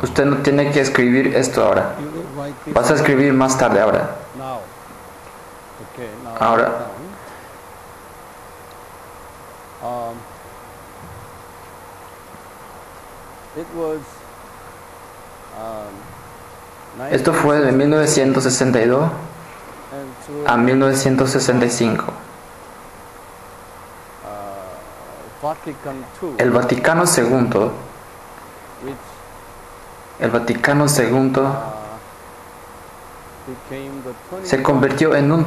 Usted no tiene que escribir esto ahora. Vas a escribir más tarde ahora. Ahora. Esto fue de 1962 a 1965. El Vaticano II se convirtió en un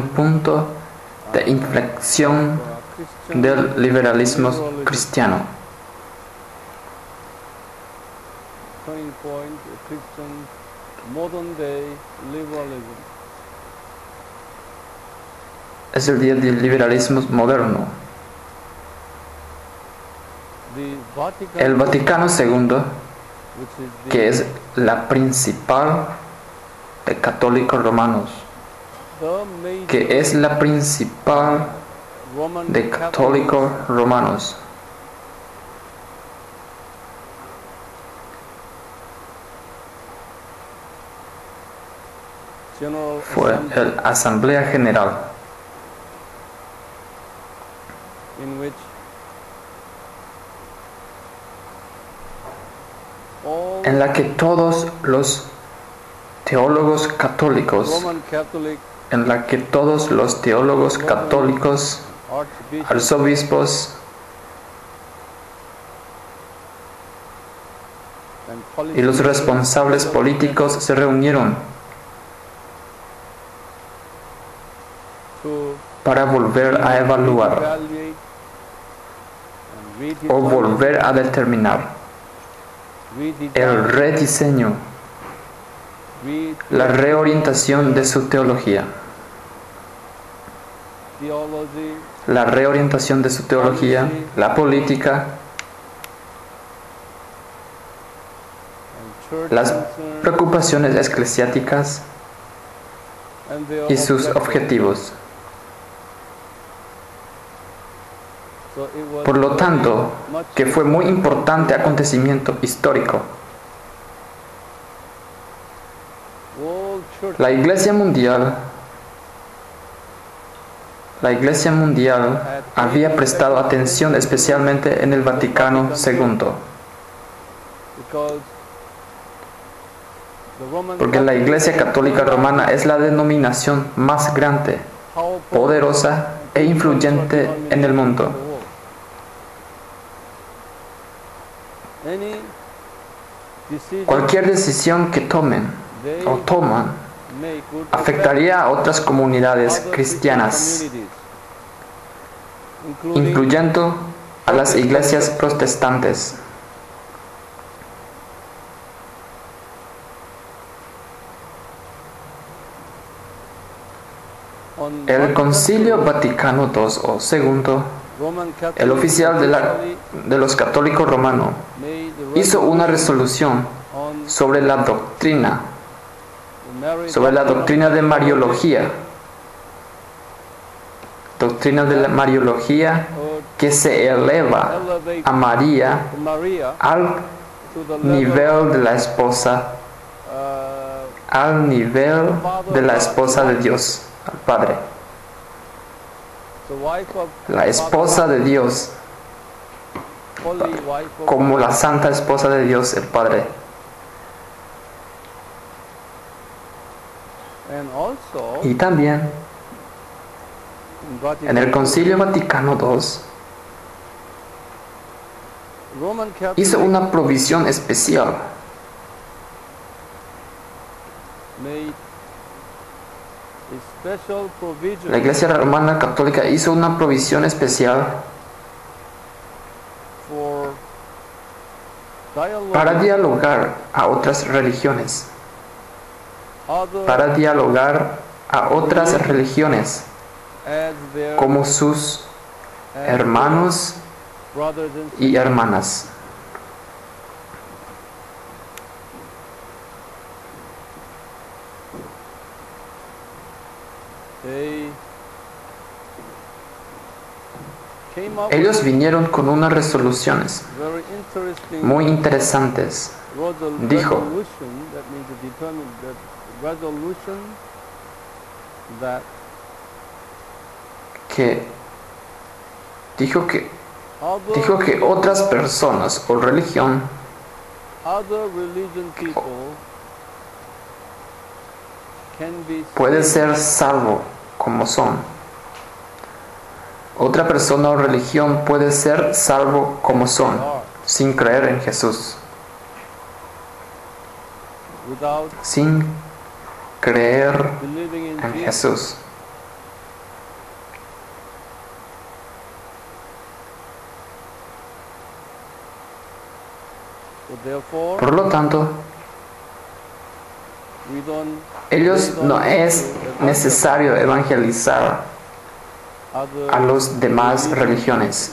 punto de inflexión del liberalismo cristiano. Es el día del liberalismo moderno. El Vaticano II, que es la principal de católicos romanos, fue la Asamblea General, en la que todos los teólogos católicos, arzobispos y los responsables políticos se reunieron para volver a evaluar o volver a determinar el rediseño, la reorientación de su teología, la política, las preocupaciones eclesiásticas y sus objetivos. Por lo tanto, que fue muy importante acontecimiento histórico. La Iglesia Mundial había prestado atención especialmente en el Vaticano II, porque la Iglesia Católica Romana es la denominación más grande, poderosa e influyente en el mundo. Cualquier decisión que toman afectaría a otras comunidades cristianas, incluyendo a las iglesias protestantes. El Concilio Vaticano II o II, el oficial de los católicos romanos, hizo una resolución sobre la doctrina de Mariología. Doctrina de la Mariología que se eleva a María al nivel de la esposa de Dios, al Padre. La esposa de Dios, como la santa esposa de Dios, el Padre. Y también en el Concilio Vaticano II hizo una provisión especial La Iglesia Romana Católica hizo una provisión especial para dialogar a otras religiones, como sus hermanos y hermanas. Ellos vinieron con unas resoluciones very interesting. muy interesantes. Dijo Resolution, that means to determine that resolution that que dijo que other otras personas o religión religion people can be puede saved ser salvo como son. Otra persona o religión puede ser salvo como son, sin creer en Jesús, without sin creer believing in en Jesus. Jesús. So therefore, Por lo tanto, we don't no es necesario evangelizar a las demás religiones.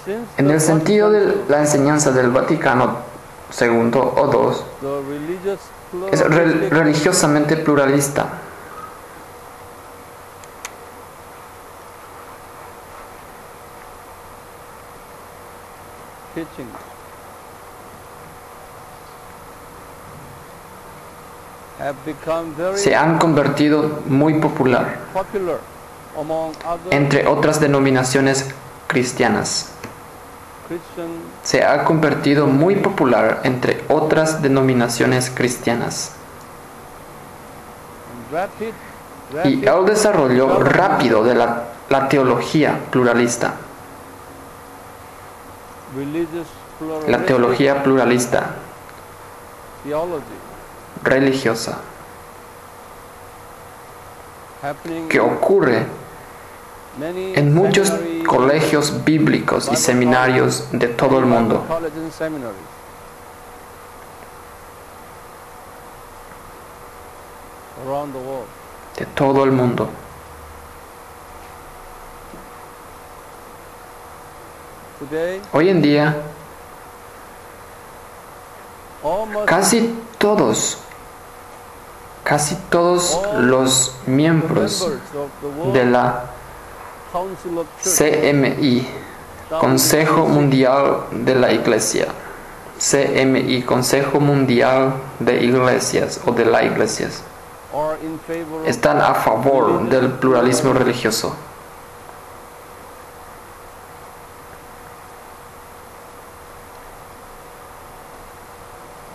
Since En el sentido de la enseñanza del Vaticano II o II, the religious es religiosamente pluralista. teaching have become very Se han convertido muy popular popular among other entre otras denominaciones cristianas. Christian Se ha convertido muy popular entre otras denominaciones cristianas. rapid Y el desarrollo rápido de la teología pluralista. religious La teología pluralista theology religiosa happening que ocurre many en muchos seminaries, colegios bíblicos y seminarios de todo el mundo. Bible colleges and seminaries around the world. De todo el mundo. Today, Hoy en día, almost casi todos los miembros members of the World de la Council of Church, CMI, Consejo Mundial de la Iglesia, CMI, Consejo Mundial de Iglesias o de las iglesias, are in favor of están a favor del pluralismo religioso.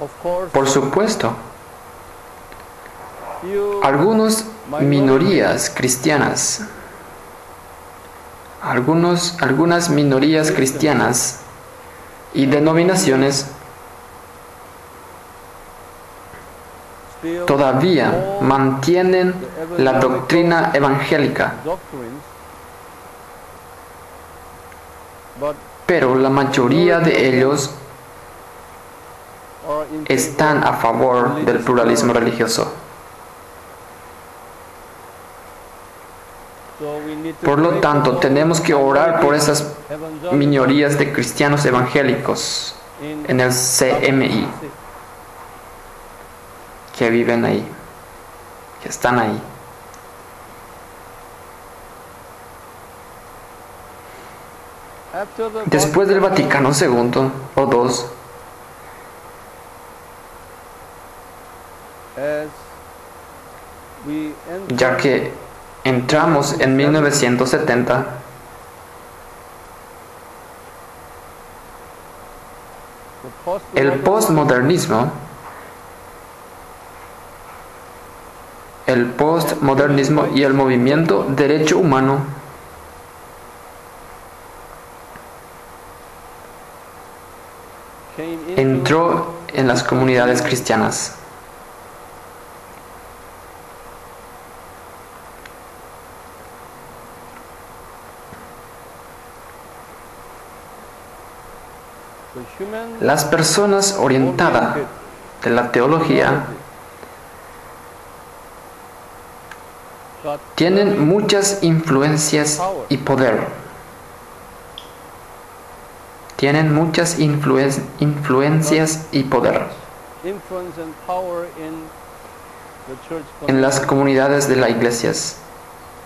of course, Por supuesto, few algunas minorías cristianas, algunas minorías cristianas y denominaciones still todavía mantienen la doctrina evangélica, doctrines, but pero la mayoría de ellos are in están a favor del pluralismo religioso. So we need to Por lo pray tanto, for tenemos que orar por esas evangelical minorías de cristianos evangélicos en el CMI que viven ahí, que están ahí. After the Después del Vaticano II o II, as we enter ya que entramos en 1970, el postmodernismo y el movimiento derecho humano came into entró en las comunidades cristianas. the human Las personas orientadas de la teología got tienen muchas influencias y poder. Tienen muchas influencias y poder. influence and power in the church en las comunidades de las iglesias,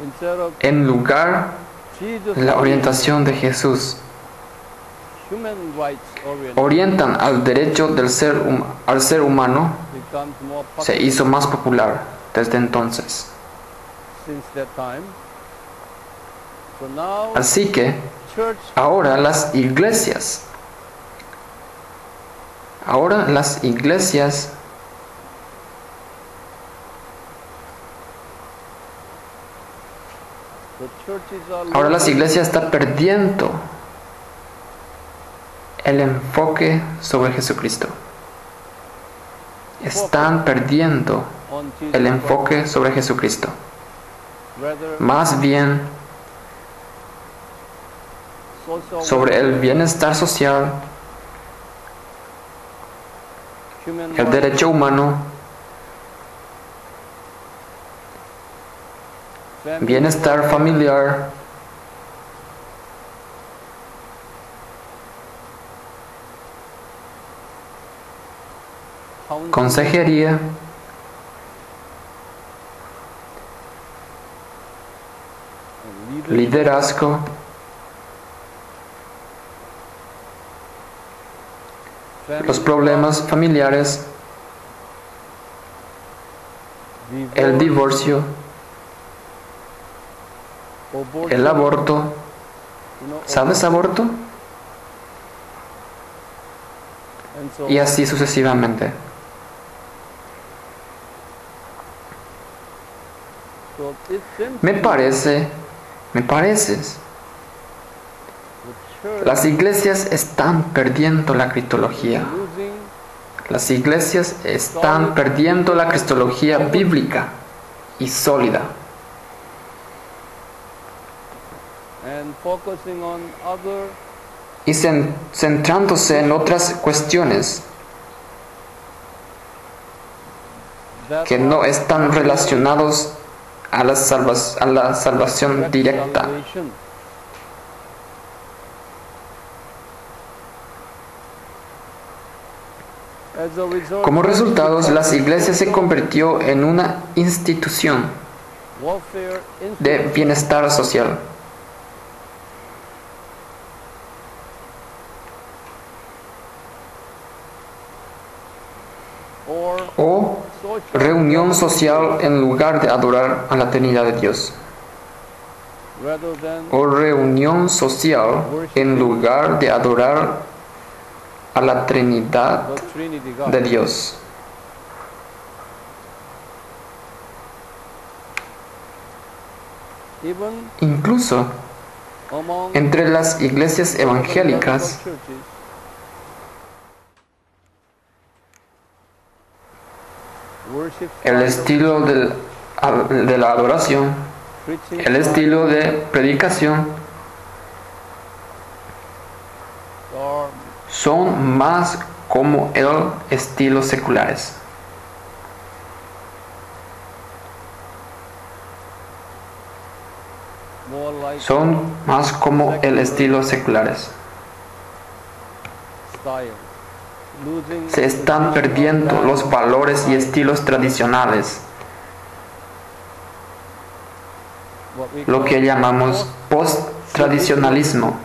instead of en lugar Jesus de la orientación de Jesús, human rights orientan al derecho al ser humano, becomes more se popular hizo más popular desde entonces. since that time. So now Así que church ahora las iglesias the churches are Ahora las losing iglesias están perdiendo el enfoque sobre Jesucristo. Están perdiendo on Jesus el enfoque sobre Jesucristo. rather Más bien social sobre el bienestar social, human el rights, derecho humano, family bienestar welfare, familiar, counseling, consejería, and leadership, liderazgo, family los problemas familiares, el divorcio, abortion, el aborto. you know, ¿Sabes aborto? and so Y así sucesivamente. so it seems Me parece, the church las iglesias están perdiendo la cristología. is losing Las iglesias están perdiendo la cristología bíblica y sólida and focusing on other y centrándose en otras cuestiones that que no están relacionados a la salvación directa. salvation. As a result, Como resultado, las iglesias se convirtió en una institución welfare de bienestar social or o social reunión social en lugar de adorar a la Trinidad de Dios. rather than O reunión social en lugar de adorar a la Trinidad the Trinity God. de Dios. Even Incluso among entre las iglesias evangélicas, churches, worship el estilo de la adoración, preaching el estilo de predicación are son más como el estilo seculares. more like Son más como el estilo seculares. style, losing Se están perdiendo los valores y estilos tradicionales, what we lo call que llamamos post-tradicionalismo.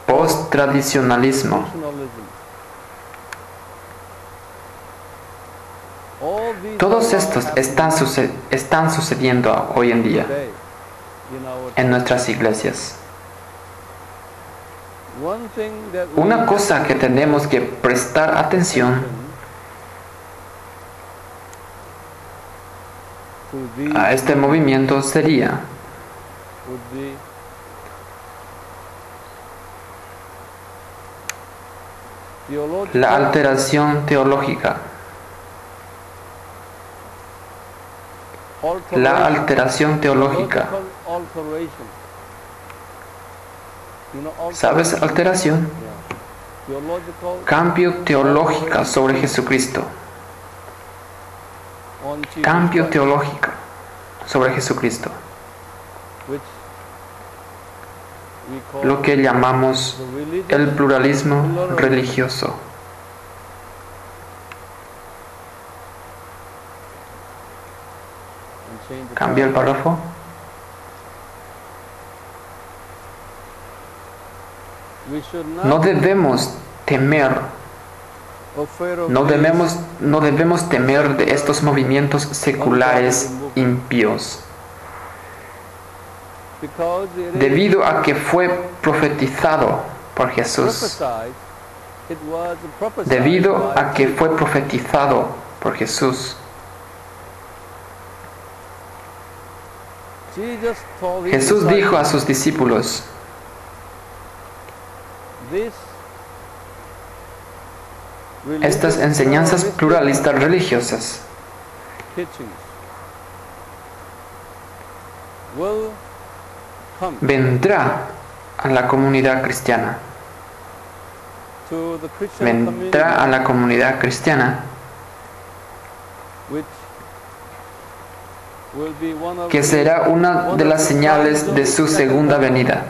Post-tradicionalismo. traditionalism. All these Todos are estos happening están sucediendo hoy en día today in our en nuestras iglesias. one thing that we Una cosa que tenemos que prestar atención to these a este movimiento sería would be theological la alteración teológica. La alteración teológica. theological alteration. You know, ¿Sabes alteración? Yeah. Theological Cambio teológica sobre Jesucristo. on Jesus Cambio Christ, teológico sobre Jesucristo. which we call Lo que llamamos the religious el pluralismo religioso. Cambia el párrafo. We should not No debemos temer, or fear of no these, debemos temer de estos movimientos seculares impíos, because it is debido a que fue profetizado por Jesús. prophesied, it was prophesied Debido by a que Jesus. fue profetizado por Jesús. Jesus told his Jesús dijo a disciples, sus discípulos, "This estas enseñanzas pluralistas religiosas teachings will come vendrá a la comunidad cristiana. to the Christian Vendrá a community, la comunidad cristiana, which will be one of que será una de las señales de su segunda venida.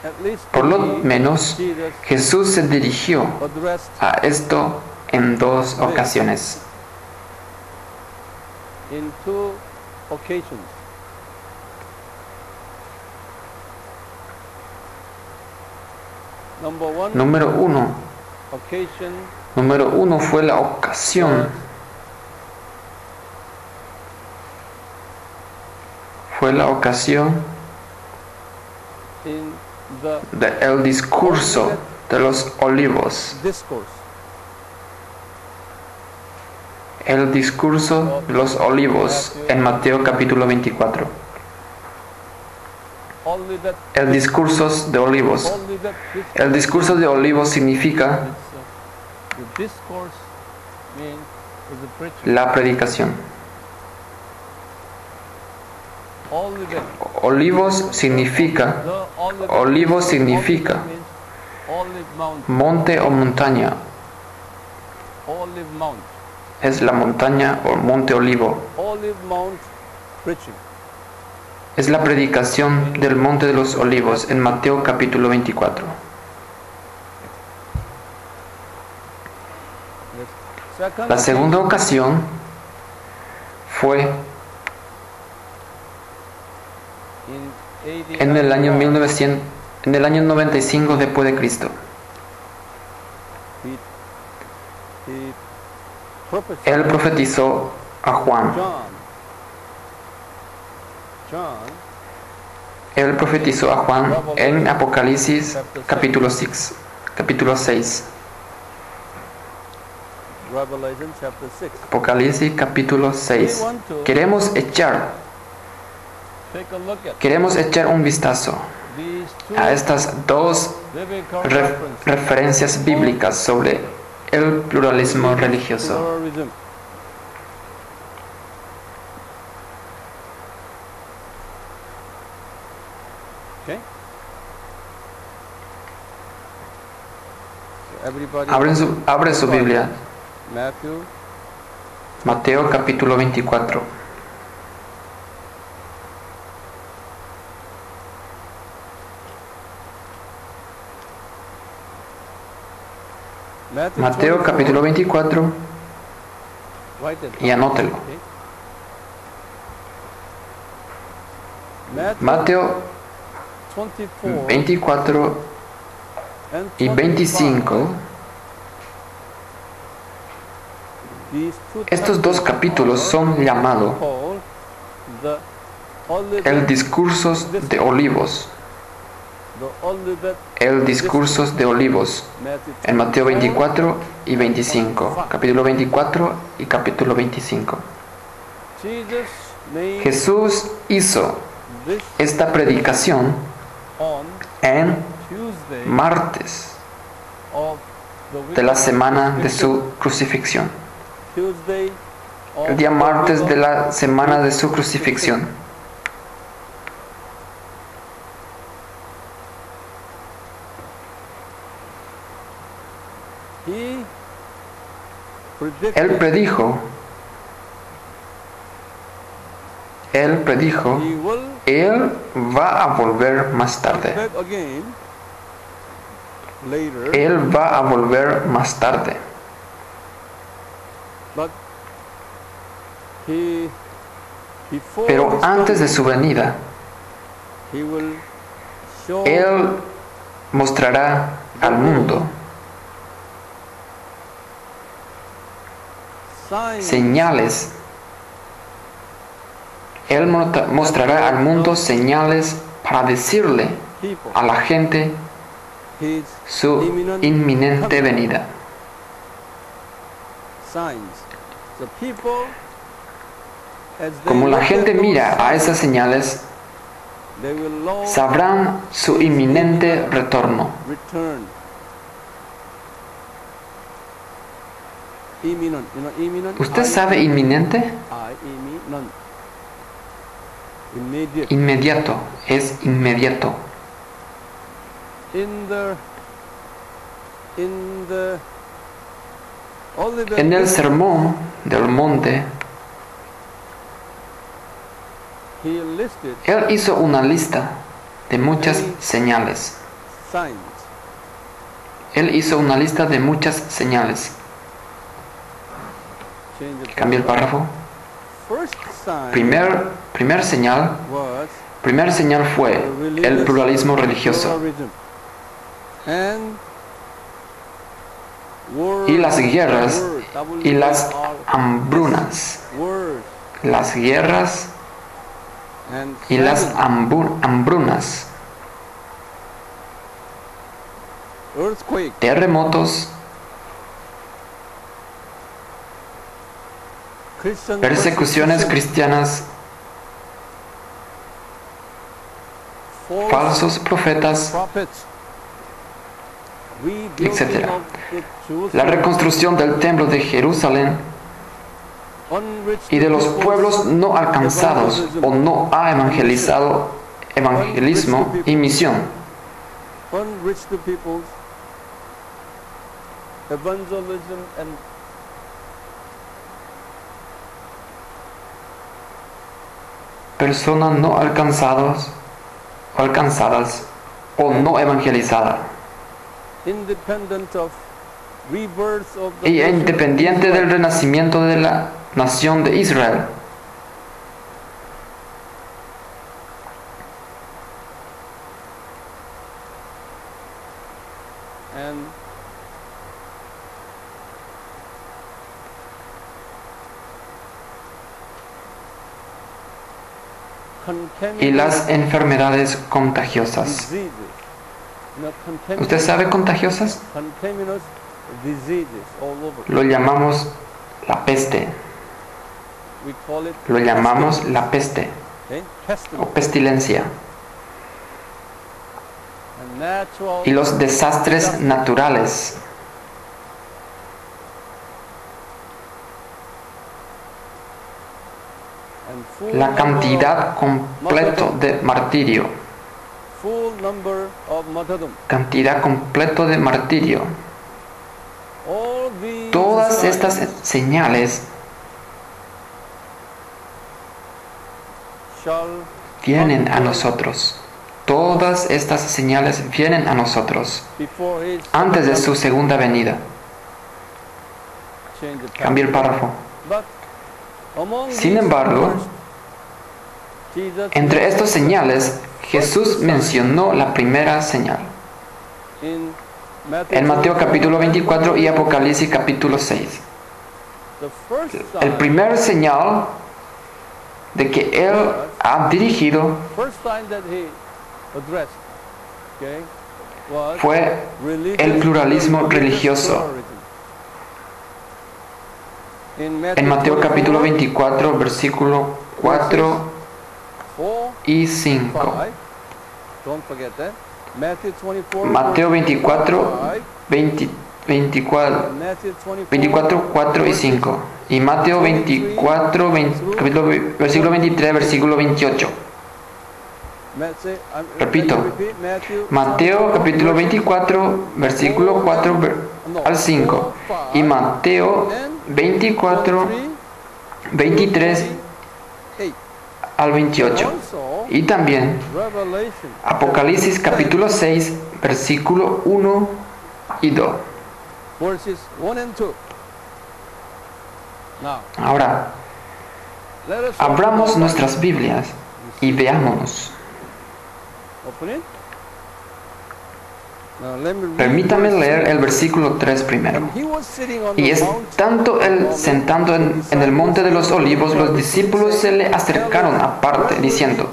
at least Por lo three, menos, Jesus Jesús se dirigió addressed a esto en 2 ocasiones. in 2 occasions. Number one Número occasion uno fue la ocasión, in the del discurso de los olivos. discourse El discurso de los olivos en Mateo capítulo 24. Olivet, El discurso de olivos. Olivet El discurso de olivos significa the discourse means is the preaching. la predicación. Olivet, Olivos significa, the olivet, olivos significa means olive mount, monte o montaña. olive mount, Es la montaña o monte olivo. olive mount preaching. Es la predicación del monte de los olivos en Mateo capítulo 24. The second La segunda ocasión fue in AD en el año 1900, en el año 95 después de Cristo. he prophesied Él profetizó a Juan. John Él profetizó a Juan en Apocalipsis capítulo 6. Revelation chapter 6. Apocalipsis capítulo 6. Queremos echar Take a look at Queremos echar un vistazo these two a estas dos biblical re- references. referencias bíblicas sobre el pluralismo religioso. Pluralism. Okay. So everybody Abre su Biblia, Matthew Mateo capítulo 24. Mateo 24. capítulo 24 Write it y down, anótelo. okay? Matthew Mateo 24 24 and y 25. These two Estos dos capítulos son llamados called the Olivet, el discurso de olivos. the Olivet El discurso de olivos Matthew en Mateo 24 y 25. Capítulo 24 y capítulo 25. Jesus made Jesús hizo this esta predicación on en Tuesday martes of the week de la semana de su crucifixión. Tuesday of El día the martes week de of- la semana de su crucifixión. He Él predicted predijo, he will Él va a volver más tarde. back again later, Él va a volver más tarde. but he before Pero his antes de coming, su venida, he will show Él mostrará al mundo signs señales. Él mostrará al mundo señales para decirle people a la gente his su imminent inminente coming. venida. Signs. The people, as they Como la look gente at those mira a esas signs, señales, they will know sabrán su his inminente imminent retorno. return. Imminent. You know imminent? ¿Usted sabe inminente? Imminent. Immediate. Inmediato, es inmediato. In the Olivet En el Discourse, sermón del monte, he listed Él hizo una lista de muchas señales. signs. Él hizo una lista de muchas señales. Change the Cambia el párrafo. First sign Primer señal was fue el pluralismo religioso pluralism. And y las guerras word, y las W-A-R, hambrunas. word, Las guerras and y las famine, hambrunas, earthquake, terremotos, Christian persecuciones cristianas, false falsos profetas, prophets, etc. of the Jerusalem, La reconstrucción del templo de Jerusalén unreached y de los peoples, pueblos no alcanzados o no ha evangelismo y misión. unreached peoples, evangelism and Personas no alcanzadas o no evangelizadas. independent of rebirth of the Y nation of independiente Israel. del renacimiento de la nación de Israel. And Y las enfermedades contagiosas. diseases. No, ¿Usted sabe contagiosas? contaminous diseases all over. Lo llamamos la peste. We call it Lo llamamos la peste okay? o Pestilence. pestilencia. And natural Y los desastres naturales. and full La number cantidad completo de martirio. full number of martyrdom. Cantidad completo de martirio. All these Todas signs estas señales shall vienen a come nosotros. Todas estas señales vienen a nosotros before his antes de second su segunda venida. coming. Change the Cambia el párrafo. But among Sin these embargo, first, Jesus entre estas señales, Jesús mencionó la primera señal. in En Mateo capítulo 24 y Apocalipsis capítulo 6. the first El sign, primer señal de que Él ha dirigido first sign that he addressed, okay, was fue el pluralismo religioso. pluralism. In En Mateo 24, capítulo 24, versículo 4 4, y 5. 5. Don't forget that. Matthew 24, Mateo 24, 5, 24, Matthew 24, 4 y 5. Y Mateo 24, versículo 23, versículo 28. Repito. Mateo capítulo 24, versículo 4 al 5. Y Mateo 24, 23 al 28. Y también Apocalipsis capítulo 6, versículo 1 y 2. Verses 1 and 2. Now, Ahora, Abramos nuestras Biblias y veámonos. Permítame leer el versículo 3 primero. Y estando él sentado en el monte de los olivos, los discípulos se le acercaron aparte, diciendo: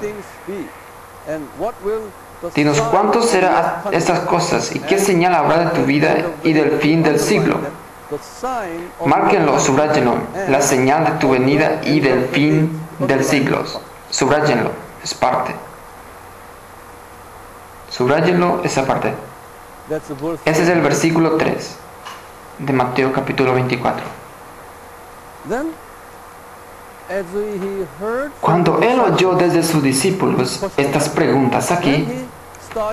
Dinos, ¿cuánto serán estas cosas? ¿Y qué señal habrá de tu vida y del fin del siglo? Márquenlo, subrayenlo, la señal de tu venida y del fin del siglo. Subrayenlo, es parte. Subrayenlo, esa parte. Ese es el versículo 3 de Mateo capítulo 24. Cuando él oyó desde sus discípulos estas preguntas aquí,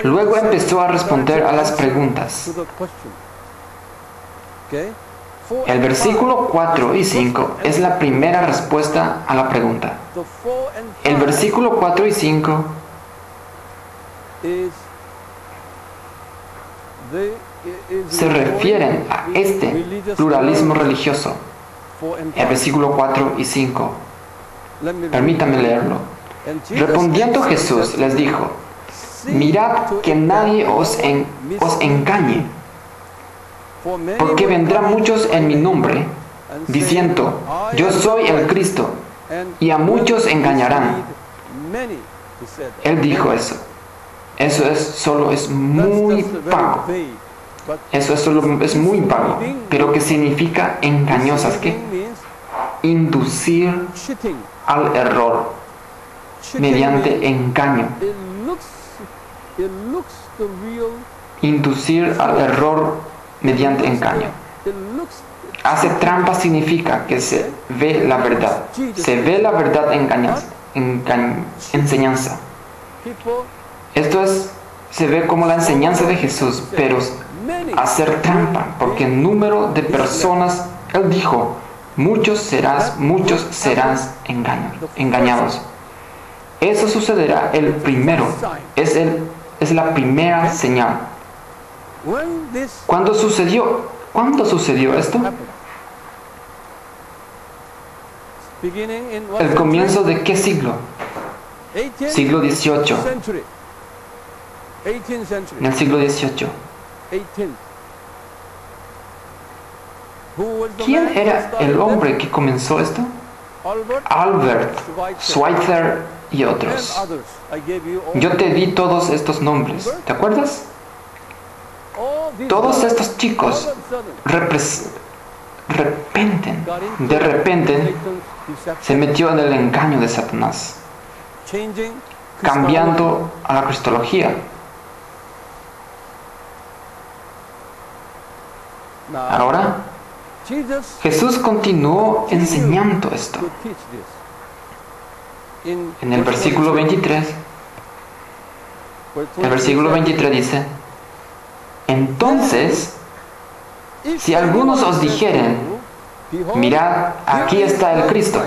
luego empezó a responder a las preguntas. El versículo 4 y 5 es la primera respuesta a la pregunta. El versículo 4 y 5 se refieren a este pluralismo religioso. El versículo 4 y 5. Permítame leerlo. Respondiendo Jesús les dijo: Mirad que nadie os engañe, porque vendrán muchos en mi nombre, diciendo: Yo soy el Cristo, y a muchos engañarán. Él dijo eso. Eso es muy vago. Eso es muy vago. Pero ¿qué significa engañosas? ¿Qué? Inducir al error mediante engaño. Inducir al error mediante engaño. Hace trampa significa que se ve la verdad. Se ve la verdad enseñanza. Esto se ve como la enseñanza de Jesús, pero hacer trampa, porque el número de personas, Él dijo: muchos serán engañados. Eso sucederá el primero, es la primera señal. ¿Cuándo sucedió esto? ¿El comienzo de qué siglo? Siglo XVIII. En el siglo XVIII. ¿Quién era el hombre que comenzó esto? Albert Schweitzer y otros. Yo te di todos estos nombres, ¿te acuerdas? Todos estos chicos de repente se metió en el engaño de Satanás, cambiando a la cristología. Ahora, Jesús continuó enseñando esto. En el versículo 23, dice: Entonces, si algunos os dijeren: Mirad, aquí está el Cristo,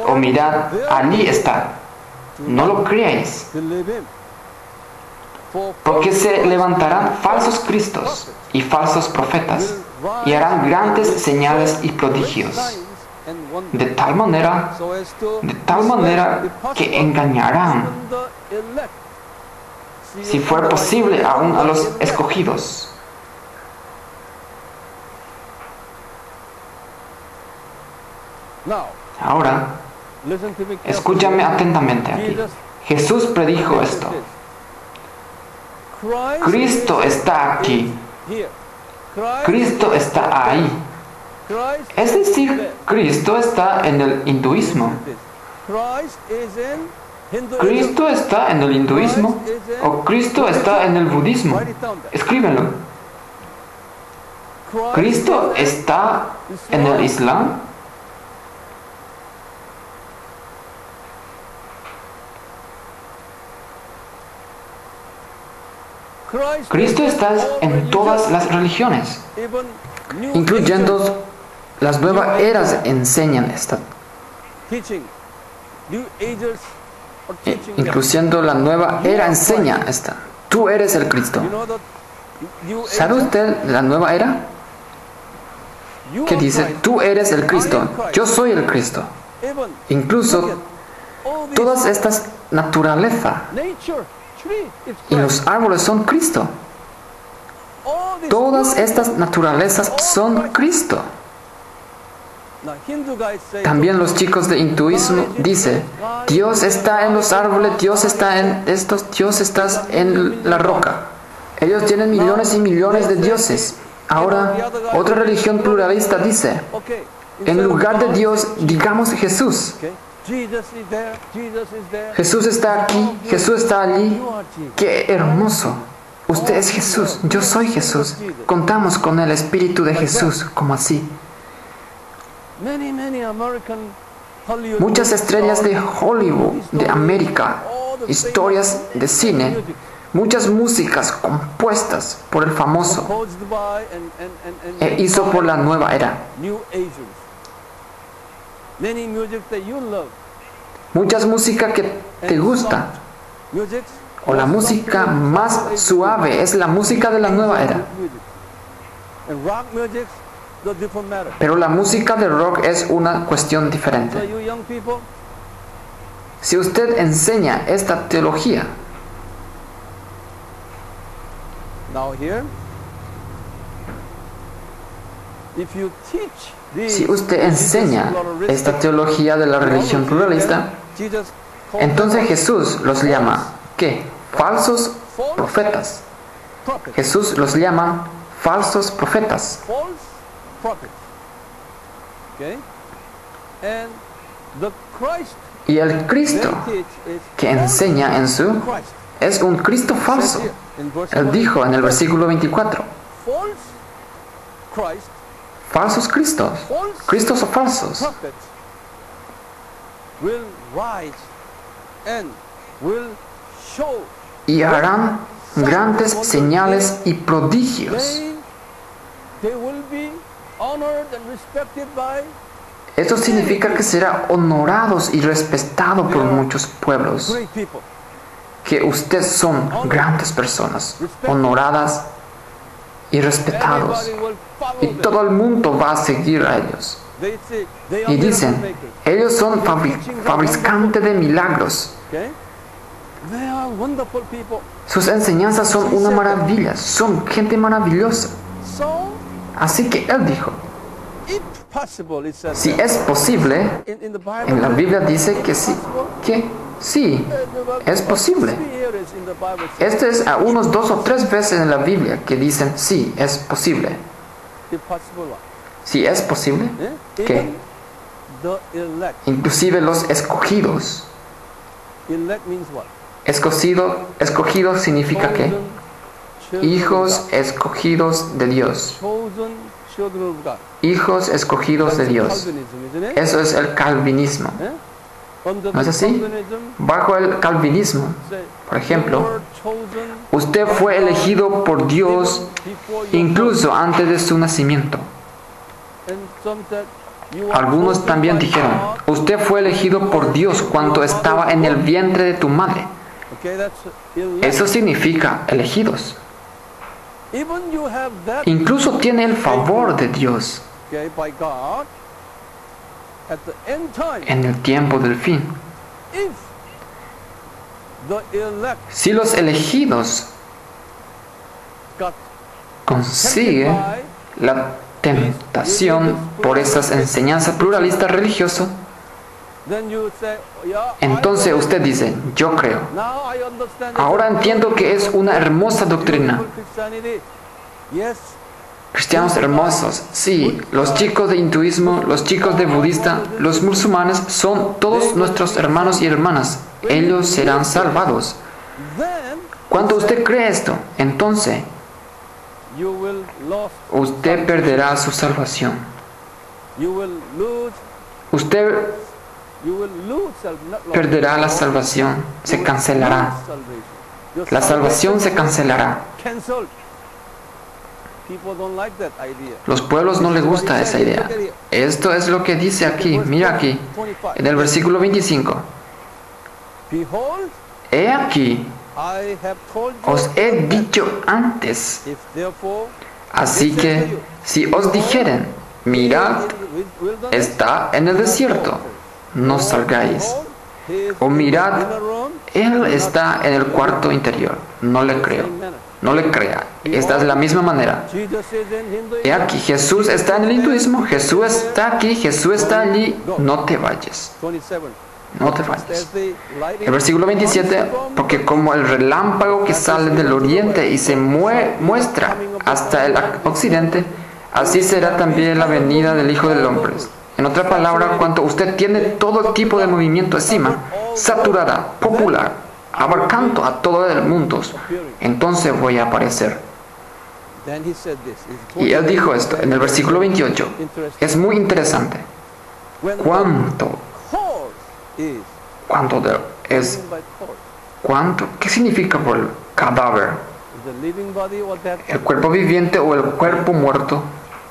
o mirad, allí está, no lo creáis, porque se levantarán falsos cristos y falsos profetas, y harán grandes señales y prodigios, de tal manera que engañarán, si fuera posible, aún a los escogidos. Ahora, escúchame atentamente aquí. Jesús predijo esto: Cristo está aquí, Cristo está ahí. Es decir, Cristo está en el hinduismo. ¿Cristo está en el hinduismo o Cristo está en el budismo? Escríbelo. ¿Cristo está en el Islam? Cristo está en todas las religiones, incluyendo las nuevas eras enseñan esta. Incluyendo la nueva era enseña esta. Tú eres el Cristo. ¿Sabe usted la nueva era? Que dice: tú eres el Cristo, yo soy el Cristo. Incluso todas estas naturaleza y los árboles son Cristo. Todas estas naturalezas son Cristo. También los chicos de hinduismo dicen, Dios está en los árboles, Dios está en estos, Dios está en la roca. Ellos tienen millones y millones de dioses. Ahora, otra religión pluralista dice, en lugar de Dios, digamos Jesús. Jesús está aquí, Jesús está allí. ¡Qué hermoso! Usted es Jesús, yo soy Jesús. Contamos con el Espíritu de Jesús, como así. Muchas estrellas de Hollywood, de América, historias de cine, muchas músicas compuestas por el famoso e hizo por la nueva era. Muchas músicas que te gusta, o la música más suave es la música de la nueva era. Pero la música de rock es una cuestión diferente. Si usted enseña esta teología, si usted enseña esta teología de la religión pluralista, entonces Jesús los llama, ¿qué? Falsos profetas. Jesús los llama falsos profetas. Y el Cristo que enseña en su es un Cristo falso. Él dijo en el versículo 24, falsos Cristos, Cristos o falsos, y harán grandes señales y prodigios. Esto significa que serán honorados y respetados por muchos pueblos. Que ustedes son grandes personas, honoradas y respetados. Y todo el mundo va a seguir a ellos. Y dicen, ellos son fabricantes de milagros. Sus enseñanzas son una maravilla, son gente maravillosa. Así que él dijo, si es posible, en la Biblia dice que sí, es posible. Este es a unos 2 o 3 veces en la Biblia que dicen sí, es posible. Si es posible, ¿qué? Inclusive los escogidos. Escogido significa que hijos escogidos de Dios. Hijos escogidos de Dios. Eso es el calvinismo. ¿No es así? Bajo el calvinismo, por ejemplo, usted fue elegido por Dios incluso antes de su nacimiento. Algunos también dijeron, usted fue elegido por Dios cuando estaba en el vientre de tu madre. Eso significa elegidos. Incluso tiene el favor de Dios en el tiempo del fin. Si los elegidos consiguen la tentación por esas enseñanzas pluralistas religiosas, entonces usted dice, yo creo. Ahora entiendo que es una hermosa doctrina. Cristianos hermosos, sí, los chicos de hinduismo, los chicos de budista, los musulmanes son todos nuestros hermanos y hermanas. Ellos serán salvados. Cuando usted cree esto, entonces usted perderá su salvación. Usted perderá la salvación, se cancelará. La salvación se cancelará. Los pueblos no les gusta esa idea. Esto es lo que dice aquí, mira aquí, en el versículo 25. He aquí, os he dicho antes. Así que, si os dijeren, mirad, está en el desierto, no salgáis. O mirad, Él está en el cuarto interior. No le creo. No le crea. Esta es la misma manera. He aquí, Jesús está en el hinduismo. Jesús está aquí. Jesús está allí. No te vayas. No te vayas. El versículo 27, porque como el relámpago que sale del oriente y se muestra hasta el occidente, así será también la venida del Hijo del Hombre. En otra palabra, cuando usted tiene todo tipo de movimiento encima, saturada, popular, abarcando a todo el mundo, entonces voy a aparecer. Y él dijo esto en el versículo 28. Es muy interesante. ¿Cuánto es? ¿Cuánto? ¿Qué significa por el cadáver? ¿El cuerpo viviente o el cuerpo muerto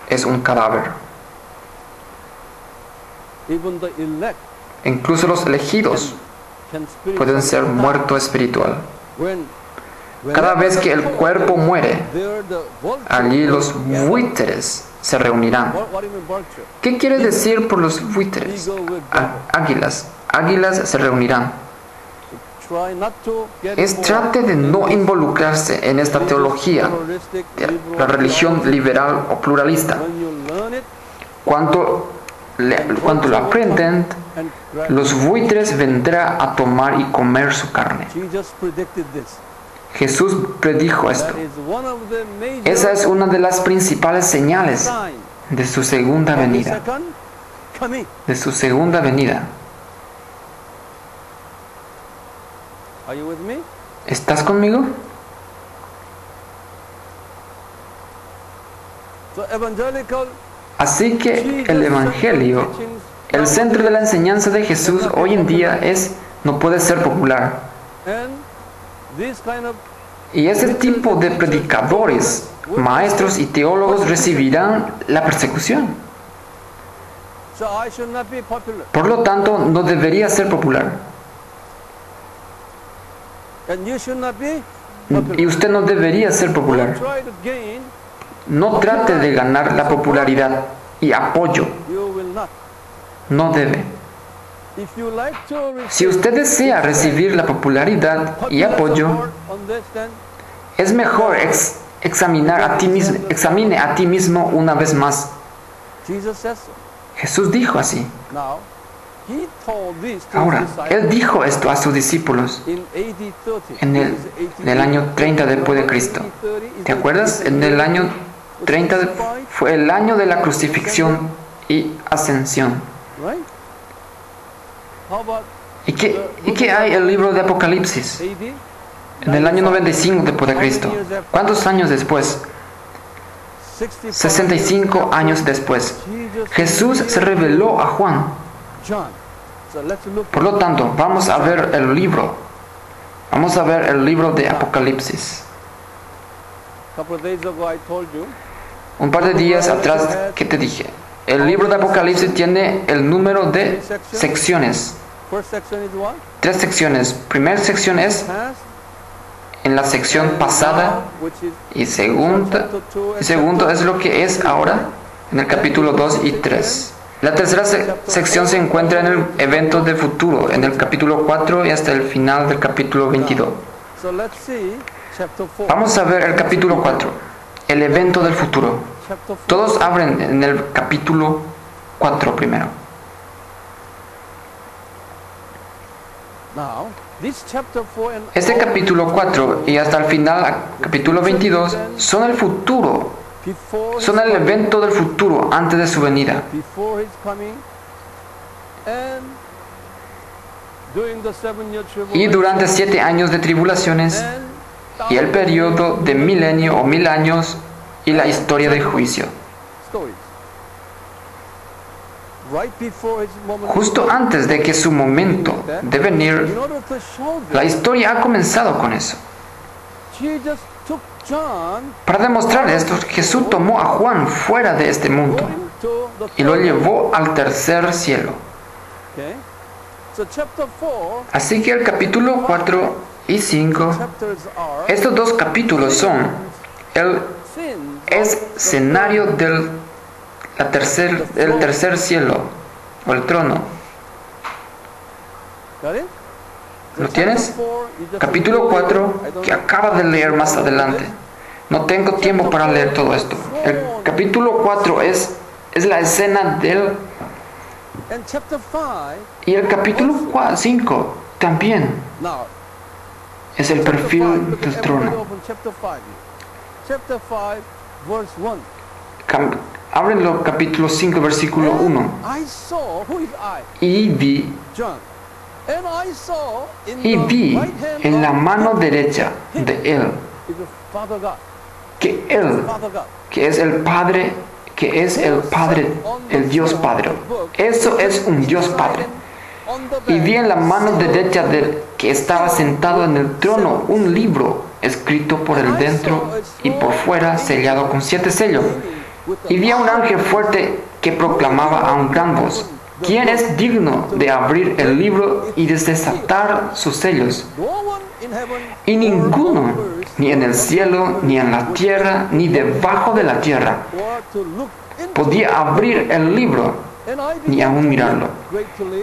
es un cadáver? Incluso los elegidos pueden ser muerto espiritual. Cada vez que el cuerpo muere, allí los buitres se reunirán. ¿Qué quiere decir por los buitres? Águilas. Águilas se reunirán. Trate de no involucrarse en esta teología de la religión liberal o pluralista. Cuando lo aprenden, los buitres vendrán a tomar y comer su carne. Jesús predijo esto. Esa es una de las principales señales de su segunda venida. De su segunda venida. ¿Estás conmigo? Así que el Evangelio, el centro de la enseñanza de Jesús hoy en día no puede ser popular. Y ese tipo de predicadores, maestros y teólogos recibirán la persecución. Por lo tanto, no debería ser popular. Y usted no debería ser popular. No trate de ganar la popularidad y apoyo. No debe. Si usted desea recibir la popularidad y apoyo, es mejor examine a ti mismo una vez más. Jesús dijo así. Ahora, Él dijo esto a sus discípulos en el año 30 después de Cristo. ¿Te acuerdas? En el año 30 fue el año de la crucifixión y ascensión. ¿Y qué hay en el libro de Apocalipsis? En el año 95 después de Cristo. ¿Cuántos años después? 65 años después. Jesús se reveló a Juan. Por lo tanto, vamos a ver el libro. Vamos a ver el libro de Apocalipsis. Un par de días atrás, ¿qué te dije? El libro de Apocalipsis tiene el número de secciones. 3 secciones. Primera sección es en la sección pasada y segundo es lo que es ahora en el capítulo 2 y 3. La tercera sección se encuentra en el evento del futuro, en el capítulo 4 y hasta el final del capítulo 22. Vamos a ver el capítulo 4, el evento del futuro. Todos abren en el capítulo 4 primero. Este capítulo 4 y hasta el final, capítulo 22, son el futuro. Son el evento del futuro antes de su venida. Y durante 7 años de tribulaciones y el periodo de milenio o 1000 años y la historia del juicio. Justo antes de que su momento de venir, la historia ha comenzado con eso. Para demostrar esto, Jesús tomó a Juan fuera de este mundo y lo llevó al tercer cielo. Así que el capítulo 4 y 5, estos 2 capítulos son el escenario del tercer cielo o el trono. Got it? ¿Lo tienes? Capítulo 4, que acaba de leer más adelante. No tengo tiempo para leer todo esto. El capítulo 4 es la escena del... And chapter 5, Y el capítulo 5 también now, es el chapter 5, perfil look del at everybody trono. open chapter 5. Chapter 5, verse 1. Ábrenlo, capítulo 5, versículo 1. And I saw, who is I? Y vi, John. And I saw in y the vi right hand en la of mano him derecha de él, is the Father God. que él, Father God. que es el Padre, el Dios Padre. Eso es un Dios Padre. Y vi en la mano derecha del que estaba sentado en el trono un libro escrito por el dentro y por fuera sellado con 7 sellos. Y vi a un ángel fuerte que proclamaba a un gran voz: ¿Quién es digno de abrir el libro y de desatar sus sellos? Y ninguno, ni en el cielo, ni en la tierra, ni debajo de la tierra, podía abrir el libro, ni aún mirarlo.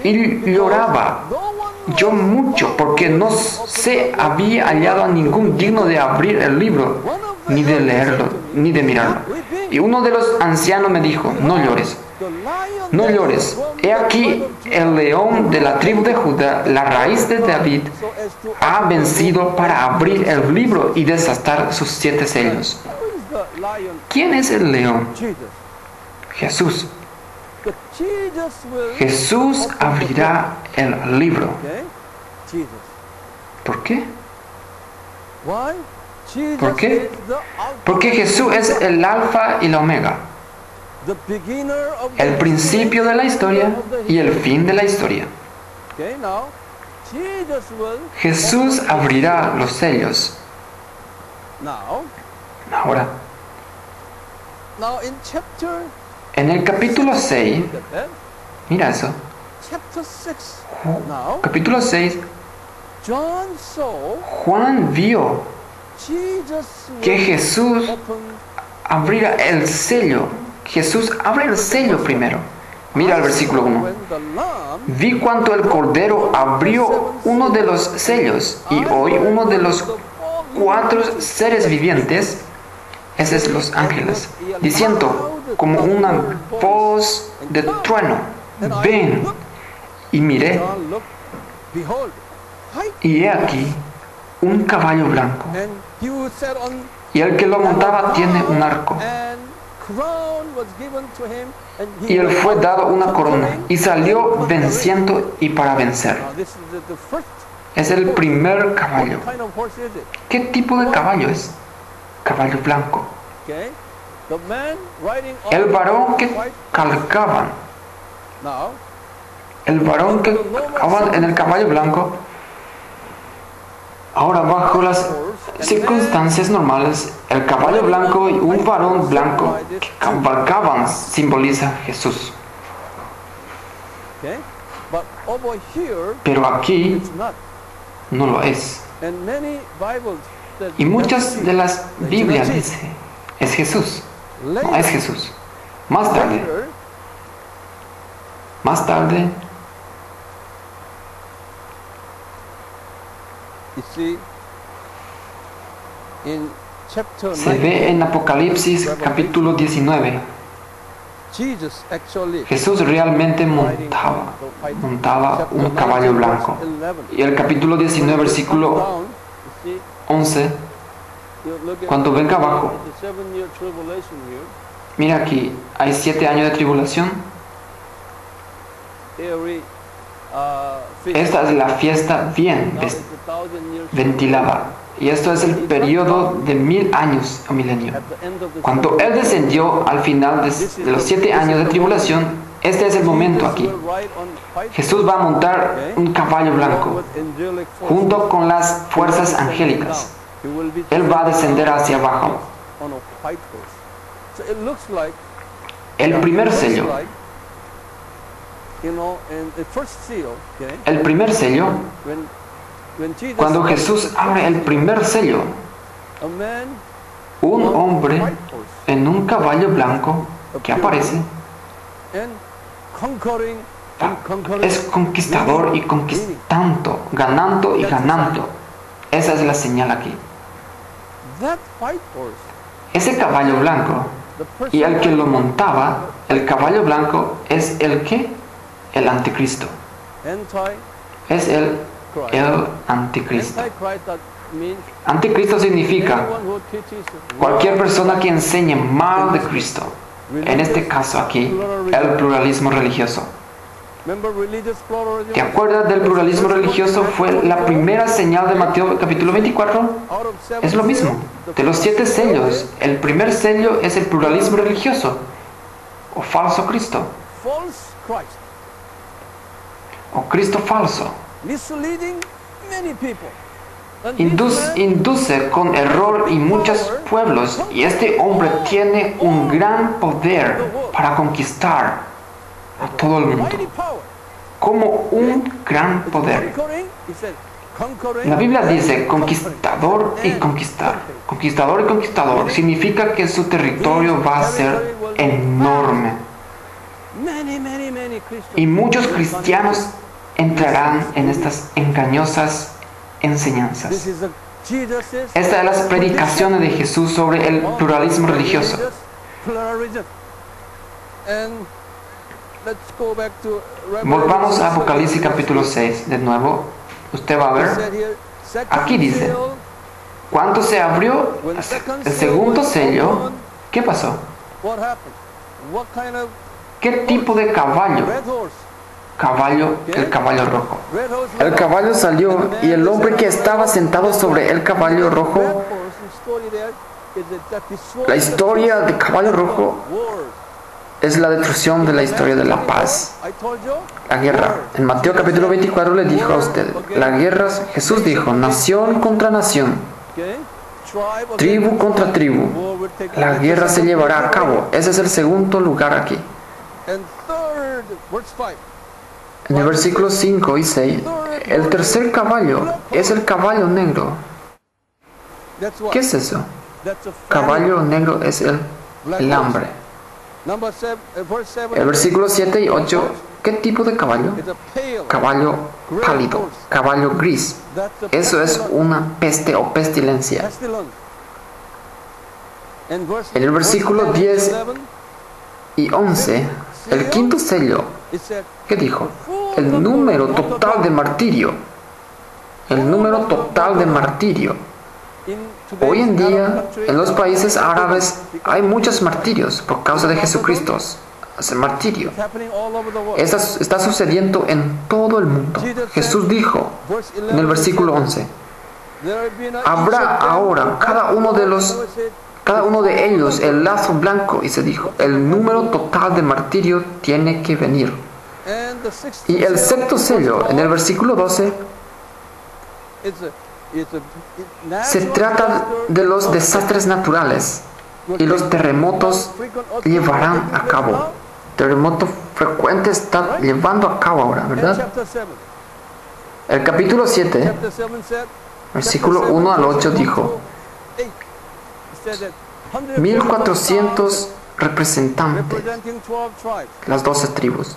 Y lloraba yo mucho, porque no se había hallado a ningún digno de abrir el libro, ni de leerlo, ni de mirarlo. Y uno de los ancianos me dijo: no llores, no llores. He aquí el león de la tribu de Judá, la raíz de David, ha vencido para abrir el libro y desatar sus 7 sellos. ¿Quién es el león? Jesús. Jesús abrirá el libro. ¿Por qué? ¿Por qué? Porque Jesús es el alfa y la omega, el principio de la historia y el fin de la historia. Jesús abrirá los sellos. Ahora, en el capítulo 6, mira eso. Capítulo 6, Juan vio que Jesús abrirá el sello. Jesús abre el sello primero. Mira el versículo 1. Vi cuando el Cordero abrió uno de los sellos, y oí uno de los 4 seres vivientes, ese es los ángeles, diciendo como una voz de trueno: ven. Y miré, y he aquí un caballo blanco, y el que lo montaba tiene un arco, y él fue dado una corona, y salió venciendo y para vencer. Es el primer caballo. ¿Qué tipo de caballo es? Caballo blanco. El varón que calcaban, en el caballo blanco, ahora bajo las circunstancias normales, el caballo blanco y un varón blanco que cabalgaban simboliza a Jesús. Pero aquí no lo es. Y muchas de las Biblias dicen: es Jesús. No es Jesús. Más tarde, se ve en Apocalipsis capítulo 19. Jesús realmente montaba un caballo blanco. Y el capítulo 19, versículo 11, cuando venga abajo, mira aquí, hay 7 años de tribulación. Esta es la fiesta bien ventilada. Y esto es el periodo de 1000 años o milenio. Cuando Él descendió al final de los 7 años de tribulación, este es el momento aquí. Jesús va a montar un caballo blanco junto con las fuerzas angélicas. Él va a descender hacia abajo. El primer sello. El primer sello, cuando Jesús abre el primer sello, un hombre en un caballo blanco que aparece Es conquistador y conquistando, ganando y ganando. Esa es la señal aquí. That white horse, Ese caballo blanco y el que lo montaba, el caballo blanco, es el que? El anticristo. Es el anticristo. Antichrist, that means Anticristo significa anyone who teaches cualquier persona que enseñe mal de Cristo. En este caso aquí, el pluralismo religioso. Remember religious pluralism? ¿Te acuerdas del pluralismo religioso? Fue la primera señal de Mateo capítulo 24. Out of seven Es lo mismo. seals, De los 7 sellos, el primer sello es el pluralismo religioso o falso Cristo false Christ, o Cristo falso. misleading many people. And Induce con error y muchos pueblos, y este hombre tiene un gran poder para conquistar a todo el mundo, mighty power. como un gran poder. Conquering, he said, conquering. La Biblia dice conquistador y conquistar. Conquistador y conquistador significa que su territorio va a ser enorme. Many Christians. Y muchos cristianos entrarán en estas engañosas This enseñanzas. is the Jesus' Esta es la predicación de Jesús sobre el pluralismo religioso. Pluralism. And let's go back to Volvamos a Revelation. Apocalipsis capítulo 6. De nuevo, usted va a It ver. said here, second Aquí dice, seal, Cuando se abrió el segundo sello, ¿qué pasó? what happened? What kind of ¿Qué tipo de caballo? red horse? Caballo, el caballo rojo. Red horse. El caballo salió y el hombre que estaba sentado sobre el caballo rojo. La historia del caballo rojo es la destrucción de la historia de la paz, la guerra. En Mateo capítulo 24 le dijo a usted, la guerra, Jesús dijo, nación contra nación, tribu contra tribu, la guerra se llevará a cabo. Ese es el segundo lugar aquí. En el versículo 5 y 6, el tercer caballo es el caballo negro. ¿Qué es eso? Caballo negro es el hambre. El versículo 7 y 8, ¿qué tipo de caballo? Caballo pálido, caballo gris. Eso es una peste o pestilencia. En el versículo 10 y 11, el quinto sello, ¿qué dijo? El número total de martirio. El número total de martirio. Hoy en día, en los países árabes, hay muchos martirios por causa de Jesucristo. Es el martirio. Está sucediendo en todo el mundo. Jesús dijo en el versículo 11, habrá ahora cada uno de ellos el lazo blanco, y se dijo, el número total de martirio tiene que venir. Y el sexto sello, en el versículo 12, se trata de los desastres naturales y los terremotos llevarán a cabo. Terremoto frecuente está llevando a cabo ahora, ¿verdad? El capítulo 7, versículo 1 al 8 dijo, 1400 representantes, las 12 tribus.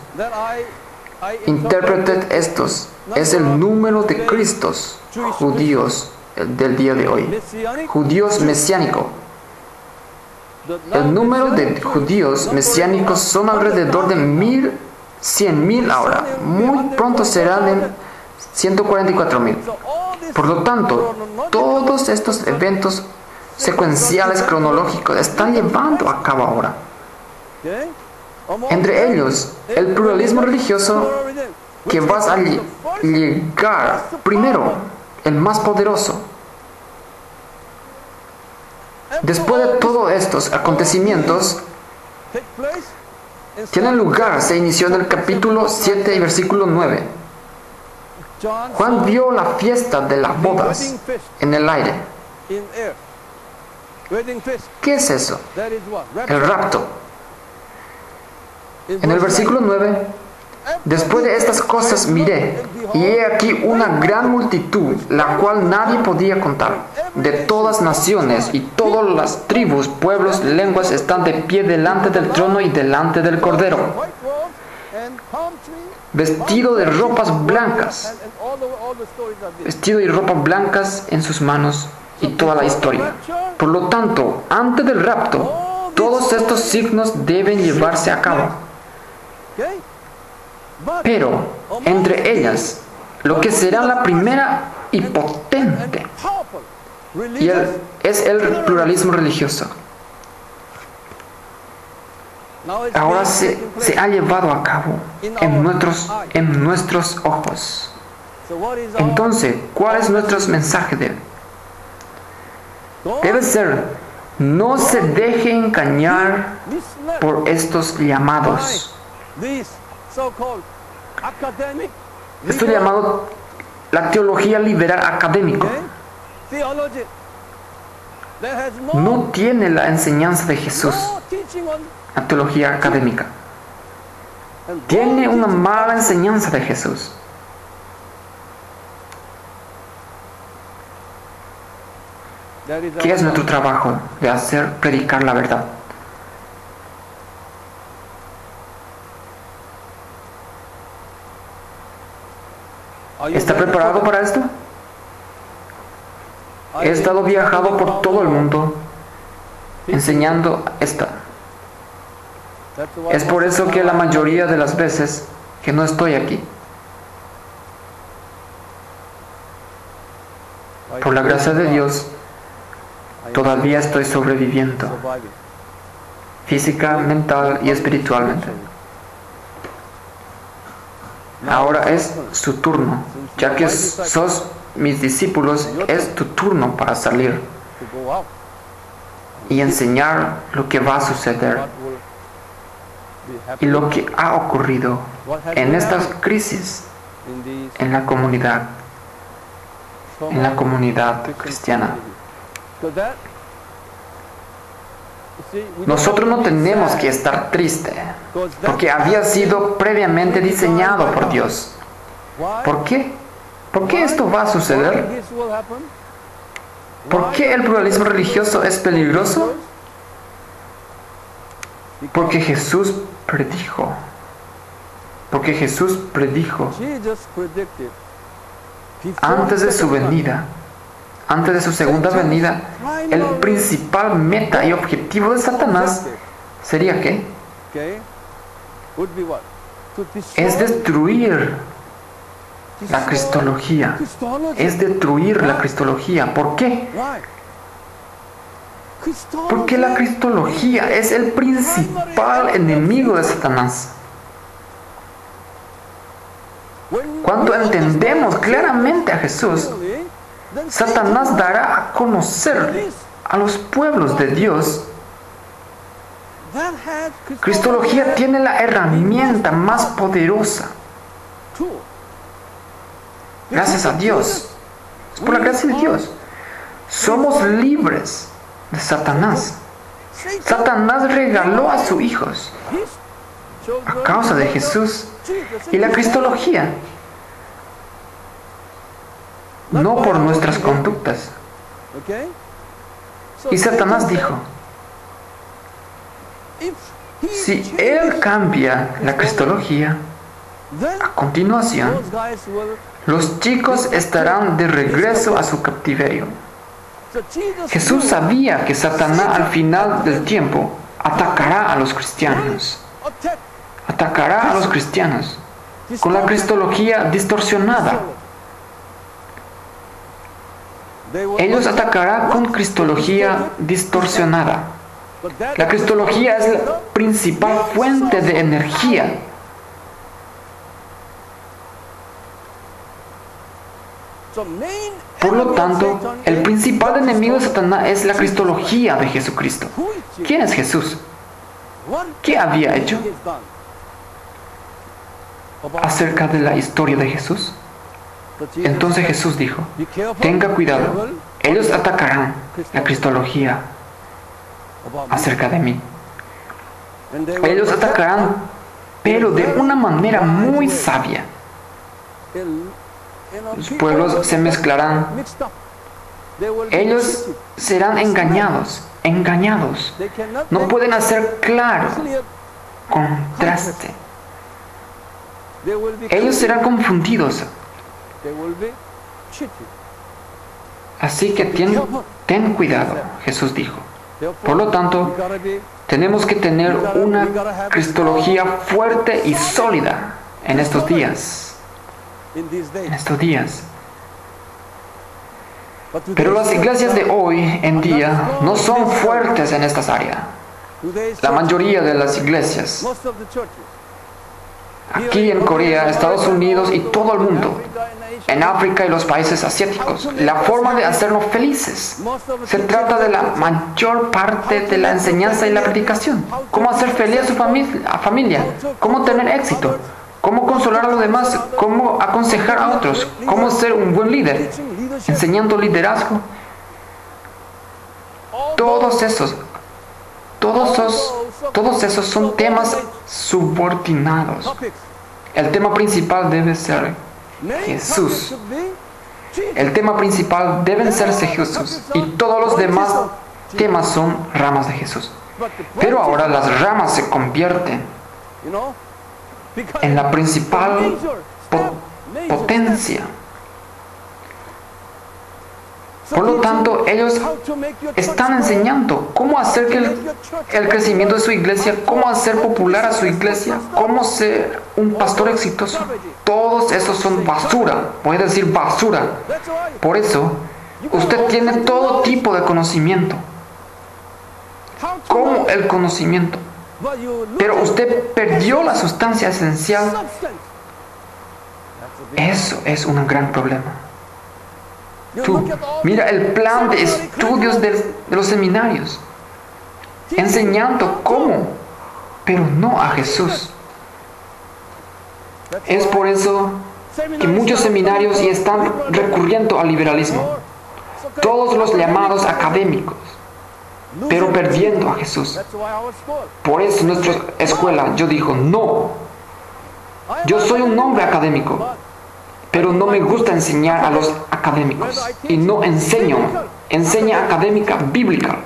Interpreted estos, es el número de Cristos, judíos del día de hoy, judíos mesiánicos. El número de judíos mesiánicos son alrededor de 100.000 ahora, muy pronto serán en 144.000. Por lo tanto, todos estos eventos secuenciales cronológicos están llevando a cabo ahora. Entre ellos, el pluralismo religioso que vas a llegar primero, el más poderoso. Después de todos estos acontecimientos tienen lugar, se inició en el capítulo 7 y versículo 9. Juan vio la fiesta de las bodas en el aire. ¿Qué es eso? El rapto. En el versículo 9, después de estas cosas miré, y he aquí una gran multitud, la cual nadie podía contar, de todas naciones y todas las tribus, pueblos, lenguas, están de pie delante del trono y delante del Cordero. vestido de ropas blancas, vestido de ropas blancas en sus manos y toda la historia. Por lo tanto, antes del rapto, todos estos signos deben llevarse a cabo. Pero, entre ellas, lo que será la primera y potente es el pluralismo religioso. Ahora se ha llevado a cabo en nuestros ojos. Entonces, ¿cuál es nuestro mensaje de él? Debe ser: no se deje engañar por estos llamados. Esto es llamado la teología liberal académico. No tiene la enseñanza de Jesús, la teología académica. Tiene una mala enseñanza de Jesús. ¿Qué es nuestro trabajo? De hacer predicar la verdad. ¿Está preparado para esto? He estado viajando por todo el mundo enseñando esto. Es por eso que la mayoría de las veces que no estoy aquí. Por la gracia de Dios, todavía estoy sobreviviendo, física, mental y espiritualmente. Ahora es su turno. Ya que sos mis discípulos, es tu turno para salir y enseñar lo que va a suceder y lo que ha ocurrido en estas crisis en la comunidad cristiana. Nosotros no tenemos que estar tristes, porque había sido previamente diseñado por Dios. ¿Por qué? ¿Por qué esto va a suceder? ¿Por qué el pluralismo religioso es peligroso? Porque Jesús predijo. Porque Jesús predijo antes de su venida, antes de su segunda venida, el principal meta y objetivo de Satanás sería ¿qué? Es destruir la cristología. Es destruir la cristología. ¿Por qué? Porque la cristología es el principal enemigo de Satanás. Cuando entendemos claramente a Jesús, Satanás dará a conocer a los pueblos de Dios. Cristología tiene la herramienta más poderosa. Gracias a Dios. Es por la gracia de Dios. Somos libres de Satanás. Satanás regaló a sus hijos a causa de Jesús y la cristología. No por nuestras conductas. Y Satanás dijo: si él cambia la cristología, a continuación, los chicos estarán de regreso a su cautiverio. Jesús sabía que Satanás al final del tiempo atacará a los cristianos. Atacará a los cristianos con la cristología distorsionada. Ellos atacarán con cristología distorsionada. La cristología es la principal fuente de energía. Por lo tanto, el principal enemigo de Satanás es la cristología de Jesucristo. ¿Quién es Jesús? ¿Qué había hecho acerca de la historia de Jesús? Entonces Jesús dijo: tenga cuidado, ellos atacarán la cristología acerca de mí. Ellos atacarán, pero de una manera muy sabia. Los pueblos se mezclarán. Ellos serán engañados. No pueden hacer claro contraste They will be ellos serán confundidos. They will be cheated. Así que ten cuidado, Jesús dijo. Therefore, Por lo tanto, we gotta be tenemos que tener una cristología fuerte y sólida en estos días. in these days. En estos días. But Pero las today's iglesias de church hoy en día no son fuertes en estas áreas. Today's La church, mayoría de las iglesias, most of the churches, aquí en Corea, Estados Unidos y todo el mundo, Africa and Asia, en África y los países asiáticos, la forma de hacernos felices most of the se churches trata de la that mayor parte de la enseñanza y la predicación. Cómo hacer feliz a su familia, cómo tener éxito, cómo consolar a los demás, cómo aconsejar a otros, cómo ser un buen líder, teaching leadership, enseñando liderazgo. Todos esos son temas subordinados. topics. El tema principal debe ser Many Jesús. topics should be Jesus. El tema principal deben serse Jesús y todos los demás temas son ramas de Jesús. But the Pero branches, ahora las ramas se convierten you know, because en la principal major step, major potencia. step. Por lo tanto, ellos How to make your church están grow, enseñando cómo hacer que el crecimiento de su iglesia, cómo hacer popular a su iglesia, cómo ser un pastor exitoso. Todos esos son basura, voy a decir basura. That's why Por eso, usted tiene todo tipo de conocimiento, how to como know, el conocimiento, but you lose pero the usted perdió la sustancia esencial. substance. That's a big Eso es un gran problema. You Tú, look at all mira the el plan de seminary estudios de los seminarios, teaching enseñando how to- cómo, pero no a Jesús. That's Es why por eso que muchos seminarios ya están recurriendo al liberalismo, todos los llamados académicos, pero perdiendo a Jesús. That's why our school. Por eso nuestra escuela, yo digo, no, yo soy un hombre académico, pero no me gusta enseñar a los académicos y no enseña académica bíblica.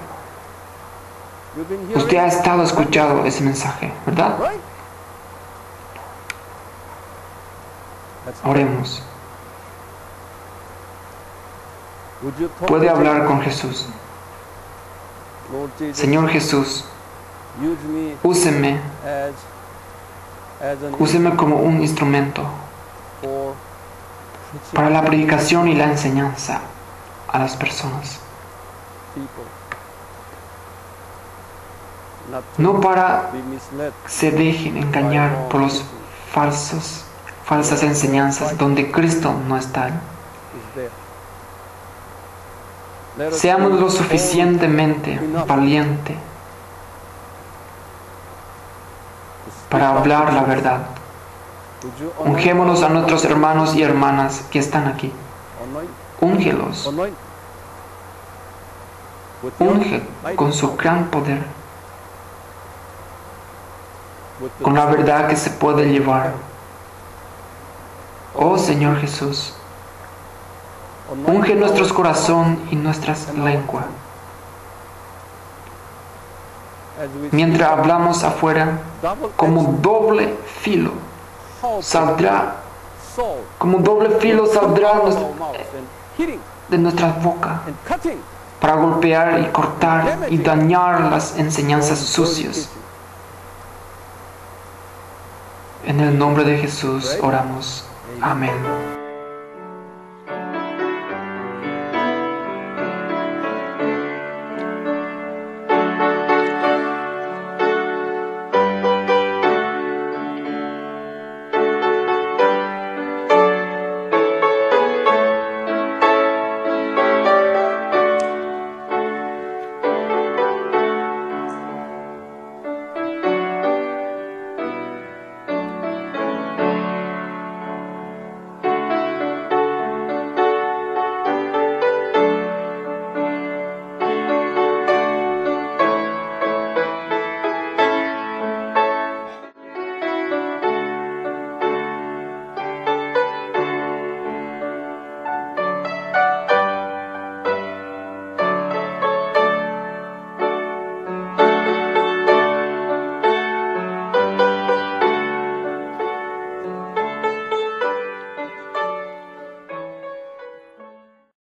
You've been hearing, Usted ha estado escuchando ese mensaje, ¿verdad? right? That's Oremos. Would you talk Puede to hablar con Jesús. Lord Jesus, Señor Jesús, use me úseme as an como un instrumento for preaching para la predicación y la enseñanza a las personas. people. Not to No para be misled que se dejen engañar por los falsas enseñanzas donde Cristo no está. is there. Let us Seamos be lo suficientemente enough valientes to speak para out hablar the la truth. verdad. Would you anoint Ungémonos a our nuestros brothers hermanos y hermanas que están aquí. Anoint, Úngelos, anoint. With your unge mighty con su power, gran poder, with the con la truth. verdad que se puede llevar. Oh Señor Jesús, Anoint unge our nuestros tongue corazones y nuestras and our lenguas. tongue. As we Mientras speak, hablamos afuera, double-edged como doble filo sword, saldrá, sword, como doble filo saldrá out of our mouths and hitting de nuestras bocas and cutting para golpear y cortar y dañar las enseñanzas those sucias. dirty teachings. En el nombre de Jesús oramos. Amén.